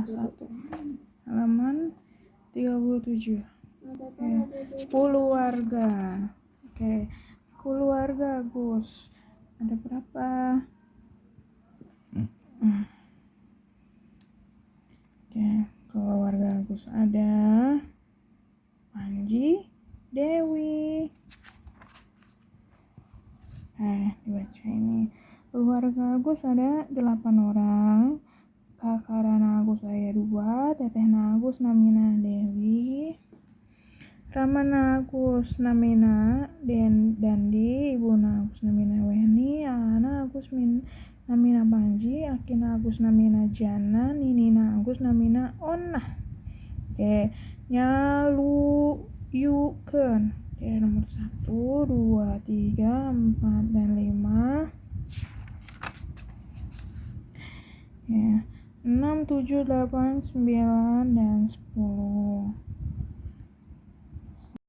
salah satu. Halaman 37. Keluarga. Keluarga Agus. Ada berapa? Keluarga Agus ada Panji, Dewi. Dibaca ini. Keluarga Agus ada 8 orang. Kakarana Agus ayah 2, Tetehna Agus namina Dewi, Ramana Agus namina Dandi, Ibuna Agus namina Weni, Ana Agus namina Panji, Akina Agus namina Jana, Ninina Agus namina Ona. Nyaluyukeun. Nomor 1, 2, 3, 4, dan 5. 6, 7, 8, 9, dan 10.